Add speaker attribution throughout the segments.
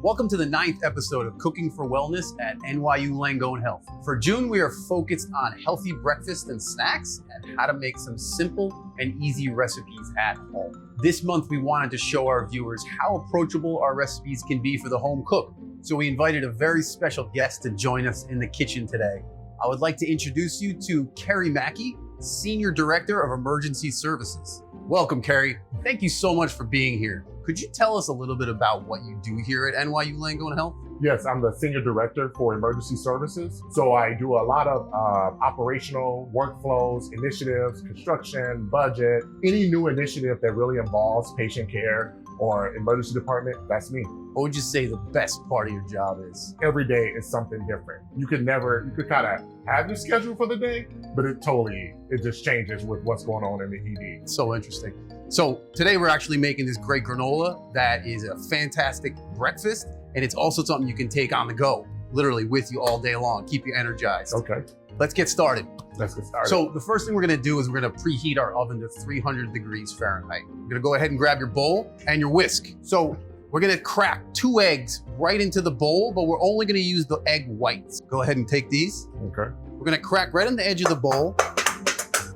Speaker 1: Welcome to the 9th episode of Cooking for Wellness at NYU Langone Health. For June, we are focused on healthy breakfast and snacks and how to make some simple and easy recipes at home. This month, we wanted to show our viewers how approachable our recipes can be for the home cook. So we invited a very special guest to join us in the kitchen today. I would like to introduce you to Kerry Mackey, Senior Director of Emergency Services. Welcome, Kerry. Thank you so much for being here. Could you tell us a little bit about what you do here at NYU Langone Health?
Speaker 2: Yes, I'm the Senior Director for Emergency Services. So I do a lot of operational workflows, initiatives, construction, budget, any new initiative that really involves patient care or emergency department, that's me.
Speaker 1: What would you say the best part of your job is?
Speaker 2: Every day is something different. You could kind of have your schedule for the day, but it just changes with what's going on in the ED.
Speaker 1: So interesting. So today we're actually making this great granola that is a fantastic breakfast, and it's also something you can take on the go, literally with you all day long, keep you energized.
Speaker 2: Okay.
Speaker 1: Let's get started.
Speaker 2: Let's get started.
Speaker 1: So the first thing we're gonna do is we're gonna preheat our oven to 300 degrees Fahrenheit. You're gonna go ahead and grab your bowl and your whisk. So we're gonna crack 2 eggs right into the bowl, but we're only gonna use the egg whites. Go ahead and take these.
Speaker 2: Okay.
Speaker 1: We're gonna crack right on the edge of the bowl,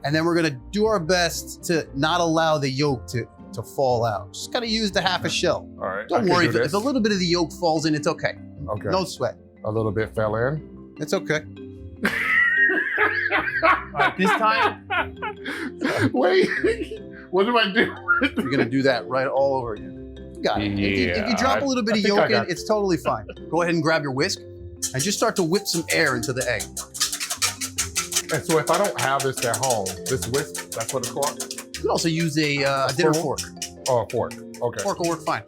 Speaker 1: and then we're gonna do our best to not allow the yolk to fall out. Just gotta use the half a shell.
Speaker 2: All right.
Speaker 1: Don't worry, if a little bit of the yolk falls in, it's okay.
Speaker 2: Okay.
Speaker 1: No sweat.
Speaker 2: A little bit fell in.
Speaker 1: It's okay. This time,
Speaker 2: wait, what do I do?
Speaker 1: you're gonna do that right all over again. You got it. If you drop a little bit of yolk in, it's totally fine. Go ahead and grab your whisk and just start to whip some air into the egg.
Speaker 2: And so if I don't have this at home, this whisk, that's what it's called?
Speaker 1: You can also use a dinner fork.
Speaker 2: Oh, a fork. Okay.
Speaker 1: Fork will work fine.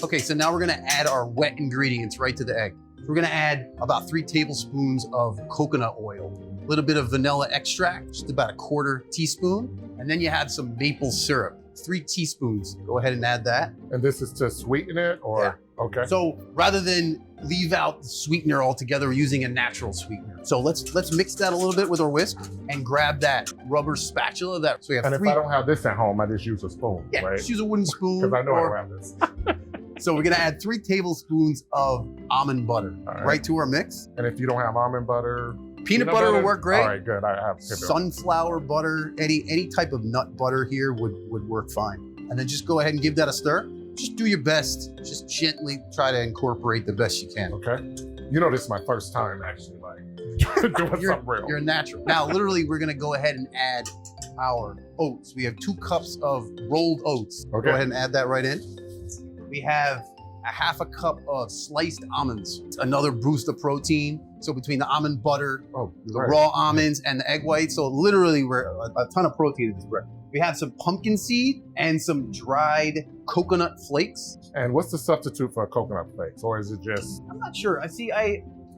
Speaker 1: Okay, so now we're gonna add our wet ingredients right to the egg. We're gonna add about 3 tablespoons of coconut oil, a little bit of vanilla extract, just about 1/4 teaspoon, and then you have some maple syrup, 3 teaspoons. Go ahead and add that.
Speaker 2: And this is to sweeten it, or? Yeah. Okay.
Speaker 1: So rather than leave out the sweetener altogether, we're using a natural sweetener. So let's mix that a little bit with our whisk and grab that rubber spatula. So we have
Speaker 2: and
Speaker 1: 3.
Speaker 2: If I don't have this at home, I just use a spoon,
Speaker 1: yeah,
Speaker 2: right?
Speaker 1: Just use a wooden spoon.
Speaker 2: Because I know how to have this.
Speaker 1: So we're gonna add 3 tablespoons of almond butter right to our mix.
Speaker 2: And if you don't have almond butter?
Speaker 1: Peanut butter will work great.
Speaker 2: All right, good. I have
Speaker 1: sunflower butter, any type of nut butter here would work fine. And then just go ahead and give that a stir. Just do your best. Just gently try to incorporate the best you can.
Speaker 2: Okay. You know, this is my first time actually doing something real.
Speaker 1: You're a natural. Now, literally, we're gonna go ahead and add our oats. We have 2 cups of rolled oats.
Speaker 2: Okay.
Speaker 1: Go ahead and add that right in. We have a 1/2 cup of sliced almonds. It's another boost of protein. So between the almond butter, the raw almonds, and the egg whites, so literally we're a ton of protein in this bread. We have some pumpkin seed and some dried coconut flakes.
Speaker 2: And what's the substitute for coconut flakes, or is it just?
Speaker 1: I'm not sure.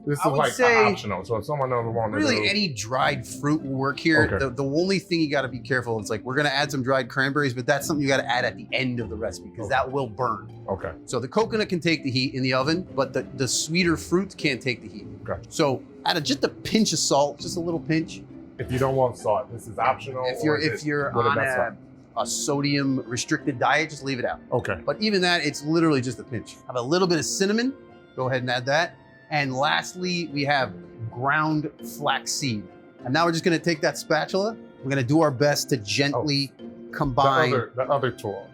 Speaker 2: This
Speaker 1: I
Speaker 2: is
Speaker 1: would
Speaker 2: like
Speaker 1: say
Speaker 2: optional, so if someone doesn't want to
Speaker 1: really any dried fruit will work here.
Speaker 2: Okay.
Speaker 1: The only thing you got to be careful, it's like we're going to add some dried cranberries, but that's something you got to add at the end of the recipe because that will burn.
Speaker 2: Okay.
Speaker 1: So the coconut can take the heat in the oven, but the sweeter fruits can't take the heat.
Speaker 2: Okay.
Speaker 1: So add just a pinch of salt, just a little pinch.
Speaker 2: If you don't want salt, this is optional.
Speaker 1: If you're on a sodium restricted diet, just leave it out.
Speaker 2: Okay.
Speaker 1: But even that, it's literally just a pinch. Have a little bit of cinnamon. Go ahead and add that. And lastly, we have ground flaxseed. And now we're just gonna take that spatula. We're gonna do our best to gently combine.
Speaker 2: The other tool.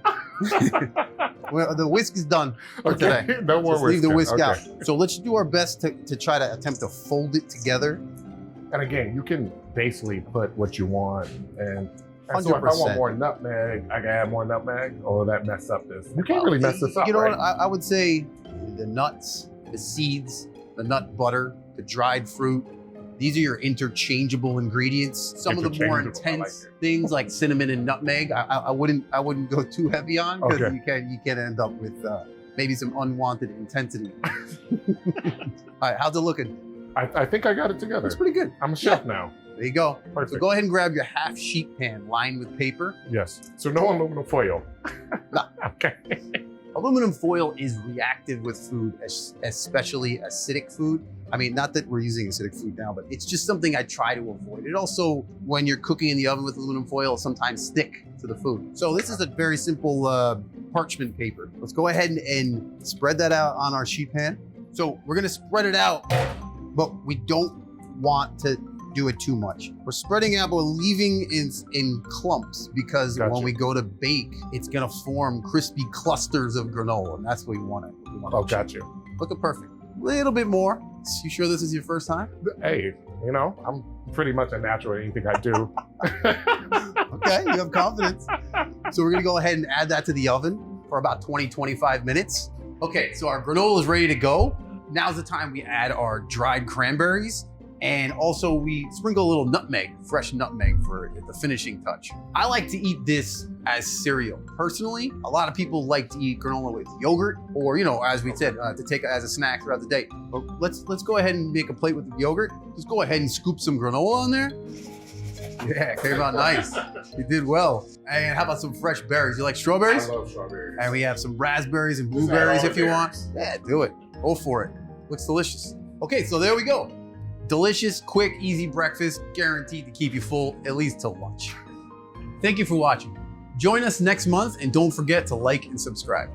Speaker 1: Well, the whisk is done for today.
Speaker 2: No more
Speaker 1: just leave the whisk out. So let's do our best to try to attempt to fold it together.
Speaker 2: And again, you can basically put what you want. And so if I
Speaker 1: 100%.
Speaker 2: want more nutmeg, I can add more nutmeg, or will that mess up this? You can't really mess this up,
Speaker 1: You know
Speaker 2: right?
Speaker 1: what, I would say the nuts, the seeds, the nut butter, the dried fruit, these are your interchangeable ingredients. Some of the more intense things like cinnamon and nutmeg, I wouldn't go too heavy on because you can end up with maybe some unwanted intensity. All right, how's it looking?
Speaker 2: I think I got it together.
Speaker 1: It's pretty good.
Speaker 2: I'm a chef now.
Speaker 1: There you go.
Speaker 2: Perfect.
Speaker 1: So go ahead and grab your 1/2 sheet pan lined with paper.
Speaker 2: Yes. So no aluminum foil.
Speaker 1: No.
Speaker 2: Okay.
Speaker 1: Aluminum foil is reactive with food, especially acidic food. I mean, not that we're using acidic food now, but it's just something I try to avoid. It also, when you're cooking in the oven with aluminum foil, sometimes stick to the food. So this is a very simple parchment paper. Let's go ahead and spread that out on our sheet pan. So we're gonna spread it out, but we don't want to do it too much. We're spreading out, but we're leaving in clumps because
Speaker 2: Gotcha.
Speaker 1: when we go to bake, it's gonna form crispy clusters of granola, and that's what we want it.
Speaker 2: Oh, got you.
Speaker 1: Looking perfect. A little bit more. You sure this is your first time?
Speaker 2: Hey, you know, I'm pretty much a natural at anything I do.
Speaker 1: Okay, you have confidence. So we're gonna go ahead and add that to the oven for about 20-25 minutes. Okay, so our granola is ready to go. Now's the time we add our dried cranberries, and also we sprinkle a little nutmeg, fresh nutmeg for the finishing touch. I like to eat this as cereal. Personally, a lot of people like to eat granola with yogurt, or, you know, as we said, to take as a snack throughout the day. But let's go ahead and make a plate with the yogurt. Just go ahead and scoop some granola on there. Yeah, came out nice. You did well. And how about some fresh berries? You like strawberries?
Speaker 2: I love strawberries.
Speaker 1: And we have some raspberries and
Speaker 2: Just add
Speaker 1: blueberries
Speaker 2: all
Speaker 1: if
Speaker 2: the
Speaker 1: you want.
Speaker 2: berries.
Speaker 1: Yeah, do it. Go for it. Looks delicious. Okay, so there we go. Delicious, quick, easy breakfast, guaranteed to keep you full at least till lunch. Thank you for watching. Join us next month, and don't forget to like and subscribe.